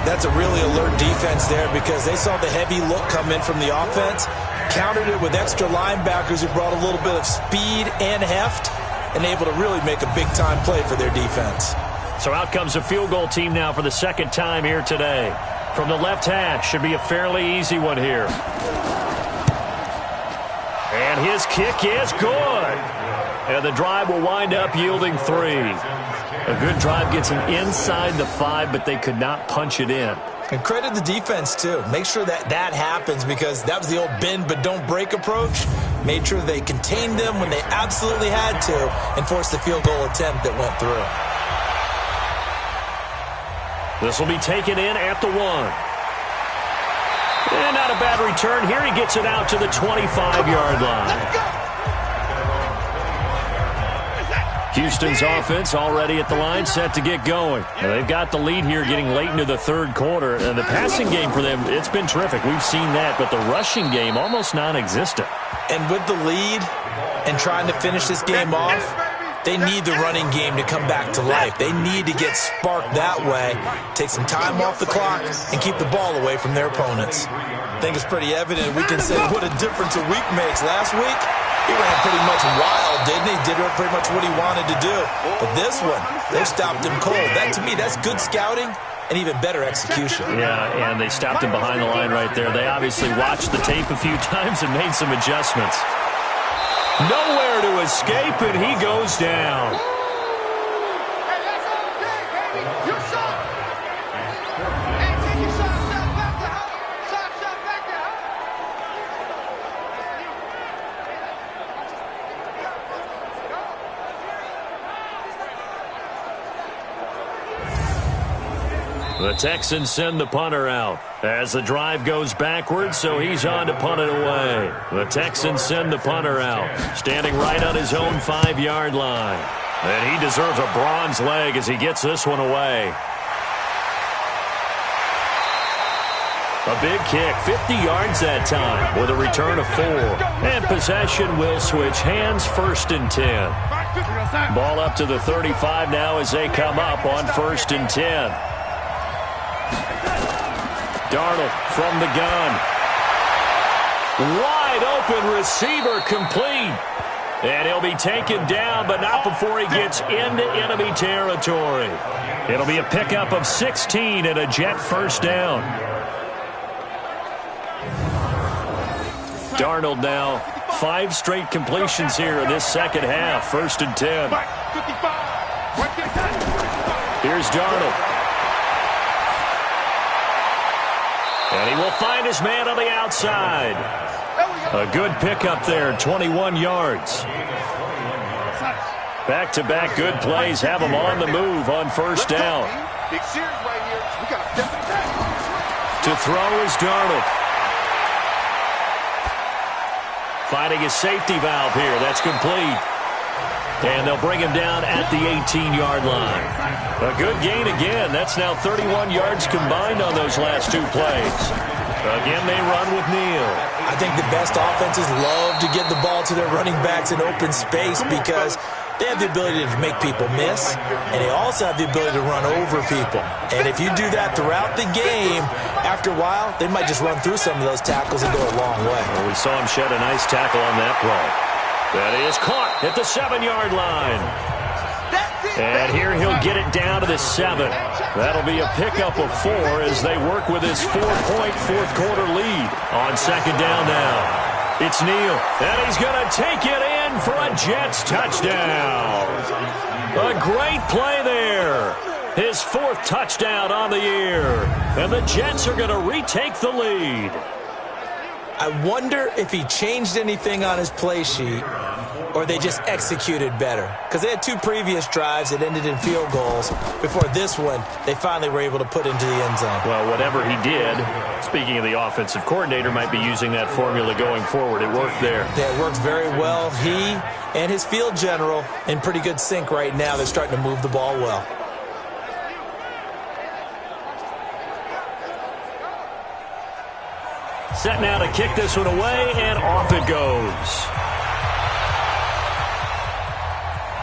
That's a really alert defense there because they saw the heavy look come in from the offense, countered it with extra linebackers who brought a little bit of speed and heft, and able to really make a big-time play for their defense. So out comes a field goal team now for the 2nd time here today. From the left hash, should be a fairly easy one here. And his kick is good. And the drive will wind up yielding 3. A good drive gets them inside the 5, but they could not punch it in. And credit the defense, too. Make sure that that happens because that was the old bend but don't break approach. Made sure they contained them when they absolutely had to and forced the field goal attempt that went through. This will be taken in at the 1. And not a bad return. Here he gets it out to the 25-yard line. Houston's offense already at the line, set to get going. And they've got the lead here getting late into the 3rd quarter. And the passing game for them, it's been terrific. We've seen that, but the rushing game almost non-existent. And with the lead and trying to finish this game off, they need the running game to come back to life. They need to get sparked that way, take some time off the clock, and keep the ball away from their opponents. I think it's pretty evident we can say what a difference a week makes. Last week, he ran pretty much wild, didn't he? Did pretty much what he wanted to do. But this one, they stopped him cold. That, to me, that's good scouting and even better execution. Yeah, and they stopped him behind the line right there. They obviously watched the tape a few times and made some adjustments. Nowhere to escape, and he goes down. The Texans send the punter out as the drive goes backwards, so he's on to punt it away. The Texans send the punter out, standing right on his own 5-yard line. And he deserves a bronze leg as he gets this one away. A big kick, 50 yards that time, with a return of 4. And possession will switch hands, 1st and 10. Ball up to the 35 now as they come up on 1st and 10. Darnold from the gun. Wide open receiver complete. And he'll be taken down, but not before he gets into enemy territory. It'll be a pickup of 16 and a Jet 1st down. Darnold now 5 straight completions here in this 2nd half. 1st and 10. Here's Darnold. And he will find his man on the outside. A good pickup there, 21 yards. Back-to-back good plays have him on the move on 1st down. To throw is Darnold. finding his safety valve here. That's complete. And they'll bring him down at the 18-yard line. A good gain again. That's now 31 yards combined on those last two plays. Again, they run with Neal. I think the best offenses love to get the ball to their running backs in open space because they have the ability to make people miss, and they also have the ability to run over people. And if you do that throughout the game, after a while, they might just run through some of those tackles and go a long way. Well, we saw him shed a nice tackle on that play. That is caught at the 7-yard line. And here he'll get it down to the 7. That'll be a pickup of 4 as they work with his 4-point fourth-quarter lead on second down now. It's Neal, and he's going to take it in for a Jets touchdown. A great play there. His 4th touchdown on the year. And the Jets are going to retake the lead. I wonder if he changed anything on his play sheet or they just executed better. Because they had 2 previous drives that ended in field goals. Before this one, they finally were able to put into the end zone. Well, whatever he did, speaking of the offensive coordinator, might be using that formula going forward. It worked there. Yeah, it worked very well. He and his field general in pretty good sync right now. They're starting to move the ball well. Set now to kick this one away, and off it goes.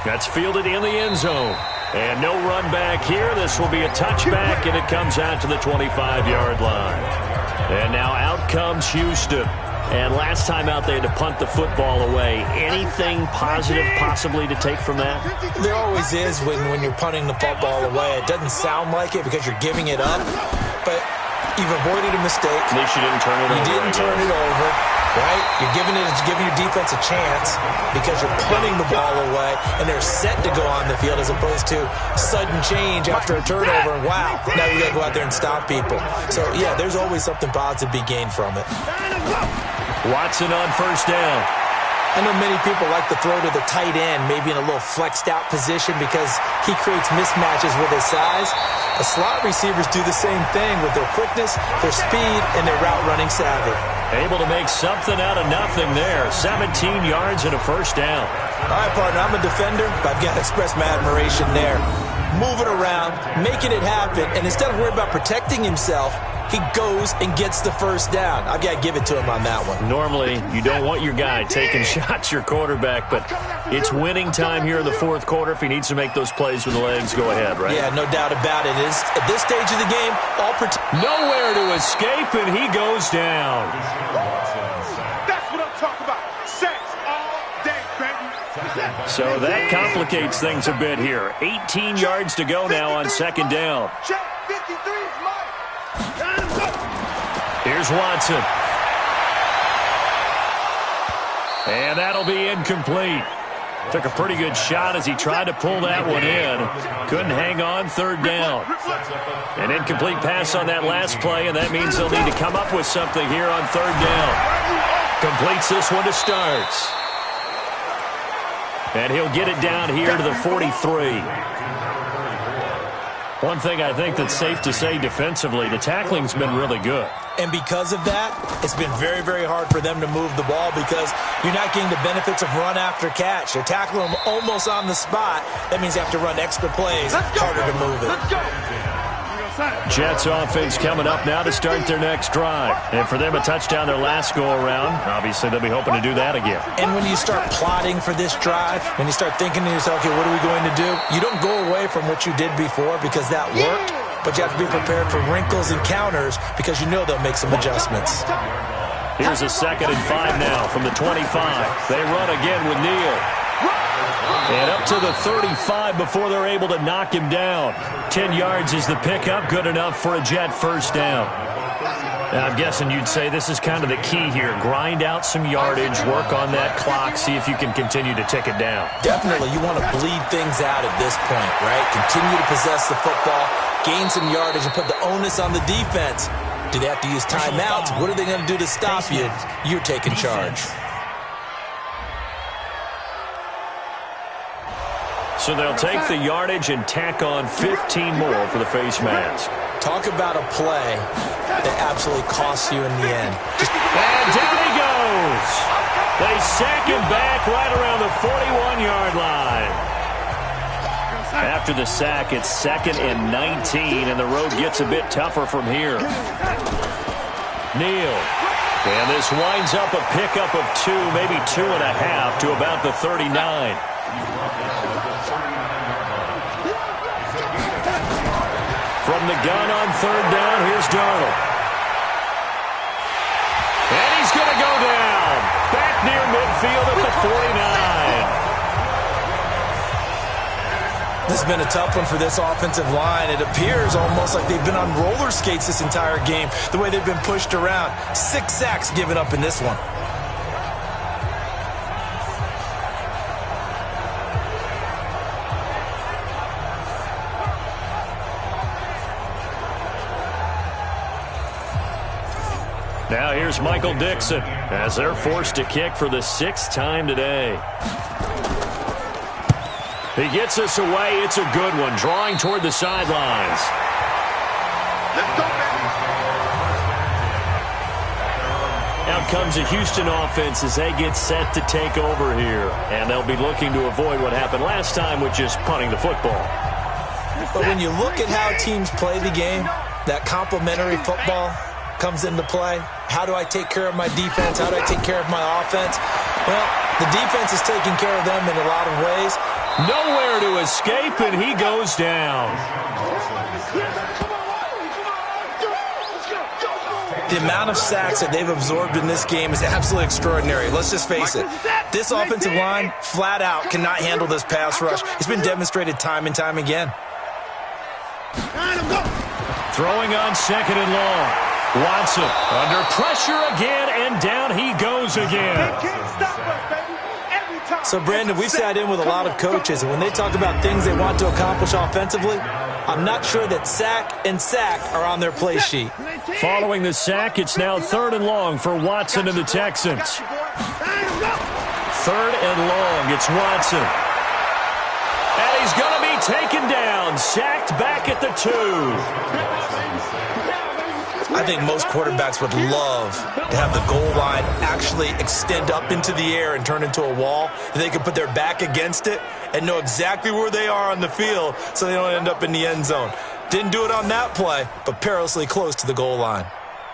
That's fielded in the end zone. And no run back here. This will be a touchback, and it comes out to the 25-yard line. And now out comes Houston. And last time out, they had to punt the football away. Anything positive possibly to take from that? There always is when you're punting the football away. It doesn't sound like it because you're giving it up, but you've avoided a mistake. At least you didn't turn it over. You didn't turn it over, right? You're giving your defense a chance because you're punting the ball away, and they're set to go on the field as opposed to sudden change after a turnover. And wow, now you got to go out there and stop people. So, yeah, there's always something positive to be gained from it. Watson on first down. I know many people like to throw to the tight end, maybe in a little flexed out position because he creates mismatches with his size. The slot receivers do the same thing with their quickness, their speed, and their route running savvy. Able to make something out of nothing there. 17 yards and a first down. All right, partner, I'm a defender, but I've got to express my admiration there. Moving around, making it happen, and instead of worrying about protecting himself, he goes and gets the first down. I've got to give it to him on that one. Normally, you don't want your guy taking shots, your quarterback, but it's winning time here in the fourth quarter. If he needs to make those plays with the legs, go ahead, right? Yeah, no doubt about it. At this stage of the game, all nowhere to escape, and he goes down. That's what I'm talking about. Sex all day, baby. So that complicates things a bit here. 18 yards to go now on second down. Check 53 is mine. Here's Watson. And that'll be incomplete. Took a pretty good shot as he tried to pull that one in. Couldn't hang on, third down. An incomplete pass on that last play, and that means they'll need to come up with something here on third down. Completes this one to Starks. And he'll get it down here to the 43. One thing I think that's safe to say defensively, the tackling's been really good. And because of that, it's been very, very hard for them to move the ball because you're not getting the benefits of run after catch. They're tackling them almost on the spot. That means you have to run extra plays, harder to move it. Let's go. Jets offense coming up now to start their next drive. And for them, a touchdown their last go-around. Obviously, they'll be hoping to do that again. And when you start plotting for this drive, when you start thinking to yourself, okay, what are we going to do? You don't go away from what you did before because that worked, but you have to be prepared for wrinkles and counters because you know they'll make some adjustments. Here's a 2nd and 5 now from the 25. They run again with Neal. And up to the 35 before they're able to knock him down. 10 yards is the pickup. Good enough for a Jet first down. Now, I'm guessing you'd say this is kind of the key here. Grind out some yardage, work on that clock, see if you can continue to tick it down. Definitely. You want to bleed things out at this point, right? Continue to possess the football, gain some yardage, and put the onus on the defense. Do they have to use timeouts? What are they going to do to stop you? You're taking charge. So they'll take the yardage and tack on 15 more for the face mask. Talk about a play that absolutely costs you in the end. And down he goes. goes. They sack him back right around the 41-yard line. After the sack, it's 2nd and 19, and the road gets a bit tougher from here. Neal. And this winds up a pickup of 2, maybe 2.5 to about the 39. From the gun on 3rd down, here's Darnold. And he's going to go down. Back near midfield at the 49. This has been a tough one for this offensive line. It appears almost like they've been on roller skates this entire game, the way they've been pushed around. 6 sacks given up in this one. Now here's Michael Dixon as they're forced to kick for the 6th time today. He gets us away. It's a good one, drawing toward the sidelines. Let's go, baby. Out comes the Houston offense as they get set to take over here. And they'll be looking to avoid what happened last time, which is punting the football. But when you look at how teams play the game, that complementary football comes into play. How do I take care of my defense? How do I take care of my offense? Well, the defense is taking care of them in a lot of ways. Nowhere to escape, and he goes down. The amount of sacks that they've absorbed in this game is absolutely extraordinary. Let's just face it. This offensive line, flat out, cannot handle this pass rush. It's been demonstrated time and time again. Throwing on 2nd and long. Watson under pressure again, and down he goes again. So, Brandon, we've sat in with a lot of coaches, and when they talk about things they want to accomplish offensively, I'm not sure that sack and sack are on their play sheet. Following the sack, it's now 3rd and long for Watson and the Texans. 3rd and long, it's Watson. And he's going to be taken down, sacked back at the 2. I think most quarterbacks would love to have the goal line actually extend up into the air and turn into a wall. They can put their back against it and know exactly where they are on the field so they don't end up in the end zone. Didn't do it on that play, but perilously close to the goal line.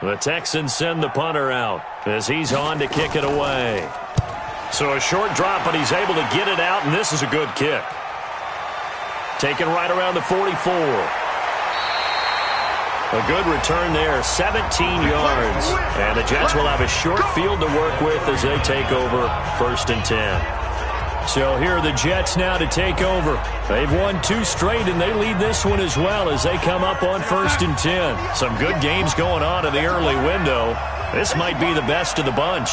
The Texans send the punter out as he's on to kick it away. So a short drop, but he's able to get it out, and this is a good kick. Taken right around the 44. A good return there, 17 yards. And the Jets will have a short field to work with as they take over 1st and 10. So here are the Jets now to take over. They've won 2 straight, and they lead this one as well as they come up on 1st and 10. Some good games going on in the early window. This might be the best of the bunch.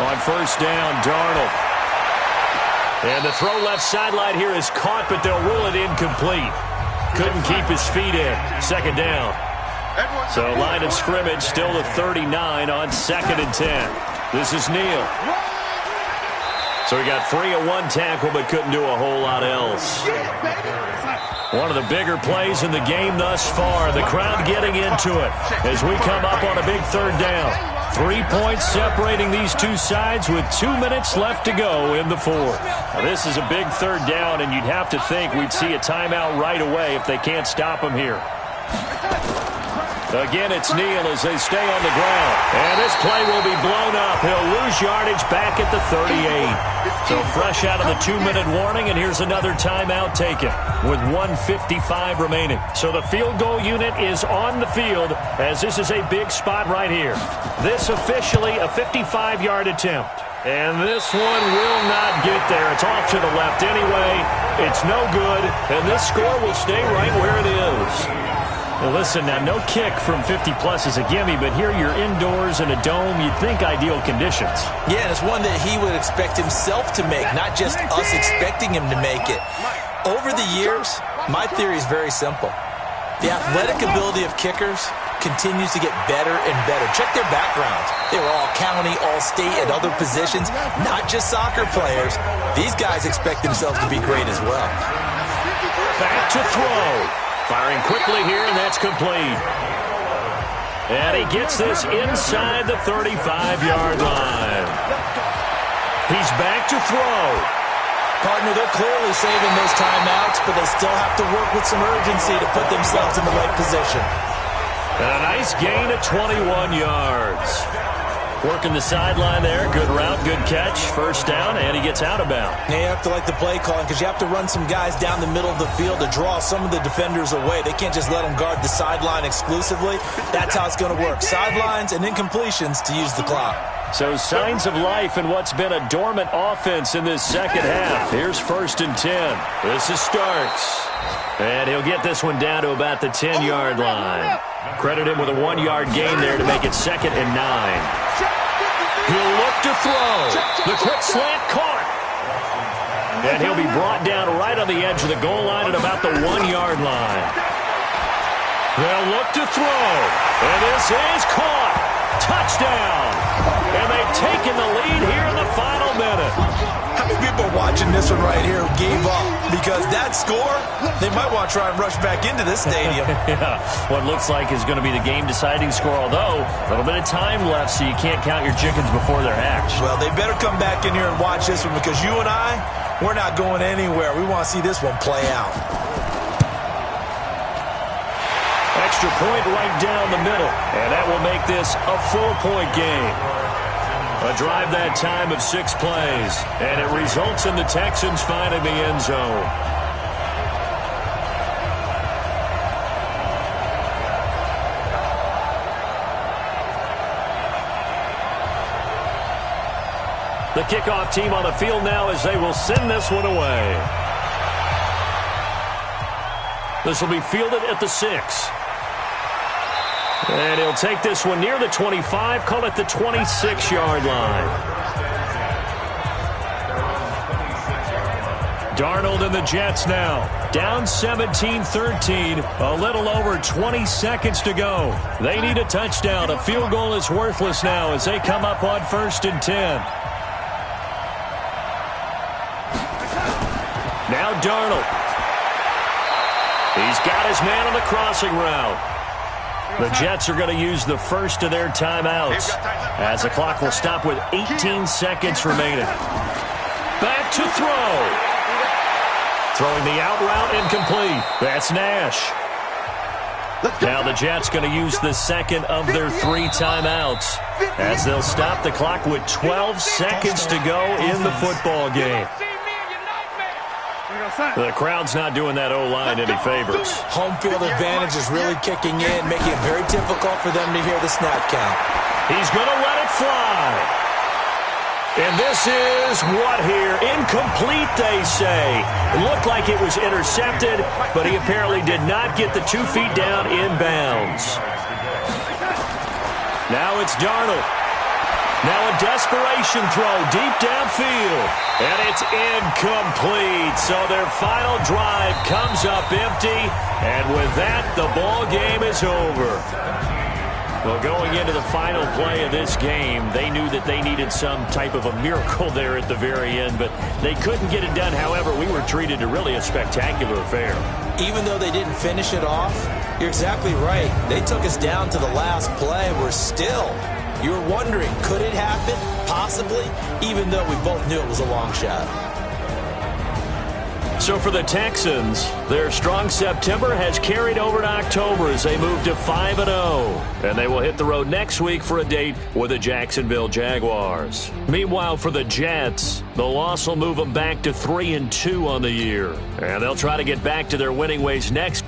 On 1st down, Darnold. And the throw left sideline here is caught, but they'll rule it incomplete. Couldn't keep his feet in. 2nd down. So line of scrimmage still the 39 on 2nd and 10. This is Neal. So he got free of 1 tackle but couldn't do a whole lot else. One of the bigger plays in the game thus far. The crowd getting into it as we come up on a big 3rd down. 3 points separating these two sides with 2 minutes left to go in the 4th. Now, this is a big 3rd down, and you'd have to think we'd see a timeout right away if they can't stop him here. Again, it's Neal as they stay on the ground. And this play will be blown up. He'll lose yardage back at the 38. So fresh out of the 2-minute warning, and here's another timeout taken with 1:55 remaining. So the field goal unit is on the field as this is a big spot right here. This officially a 55-yard attempt. And this one will not get there. It's off to the left anyway. It's no good, and this score will stay right where it is. Well, listen, now no kick from 50-plus is a gimme, but here you're indoors in a dome. You'd think ideal conditions. Yeah, and it's one that he would expect himself to make, not just us expecting him to make it. Over the years, my theory is very simple. The athletic ability of kickers continues to get better and better. Check their backgrounds. They were all county, all state, at other positions, not just soccer players. These guys expect themselves to be great as well. Back to throw. Firing quickly here, and that's complete. And he gets this inside the 35-yard line. He's back to throw. Partner, they're clearly saving those timeouts, but they still have to work with some urgency to put themselves in the right position. And a nice gain of 21 yards. Working the sideline there. Good route, good catch. First down, and he gets out of bounds. Yeah, you have to like the play calling because you have to run some guys down the middle of the field to draw some of the defenders away. They can't just let them guard the sideline exclusively. That's how it's going to work. Sidelines and incompletions to use the clock. So signs of life in what's been a dormant offense in this second half. Here's 1st and 10. This is Starks. And he'll get this one down to about the 10-yard line. Credit him with a 1-yard gain there to make it 2nd and 9. He'll look to throw. The quick slant caught. And he'll be brought down right on the edge of the goal line at about the 1-yard line. They'll look to throw. And this is caught. Touchdown. And they've taken the lead here in the final minute. How many people watching this one right here gave up? Because that score, they might want to try and rush back into this stadium. Yeah, what looks like is going to be the game-deciding score, although a little bit of time left, so you can't count your chickens before they're hatched. Well, they better come back in here and watch this one because you and I, we're not going anywhere. We want to see this one play out. Extra point right down the middle, and that will make this a 4-point game. A drive that time of 6 plays, and it results in the Texans finding the end zone. The kickoff team on the field now as they will send this one away. This will be fielded at the 6. And he'll take this one near the 25, call it the 26-yard line. Darnold and the Jets now. Down 17-13, a little over 20 seconds to go. They need a touchdown. A field goal is worthless now as they come up on 1st and 10. Now Darnold. He's got his man on the crossing route. The Jets are going to use the first of their timeouts as the clock will stop with 18 seconds remaining. Back to throw. Throwing the out route incomplete. That's Nash. Now the Jets going to use the second of their 3 timeouts as they'll stop the clock with 12 seconds to go in the football game. The crowd's not doing that O-line any favors. Home field advantage is really kicking in, making it very difficult for them to hear the snap count. He's going to let it fly. And this is what here? Incomplete, they say. It looked like it was intercepted, but he apparently did not get the 2 feet down in bounds. Now it's Darnold. Now a desperation throw deep downfield. And it's incomplete. So their final drive comes up empty. And with that, the ball game is over. Well, going into the final play of this game, they knew that they needed some type of a miracle there at the very end, but they couldn't get it done. However, we were treated to really a spectacular affair. Even though they didn't finish it off, you're exactly right. They took us down to the last play. We're still... You're wondering, could it happen? Possibly, even though we both knew it was a long shot. So for the Texans, their strong September has carried over to October as they move to 5-0. And they will hit the road next week for a date with the Jacksonville Jaguars. Meanwhile, for the Jets, the loss will move them back to 3-2 on the year. And they'll try to get back to their winning ways next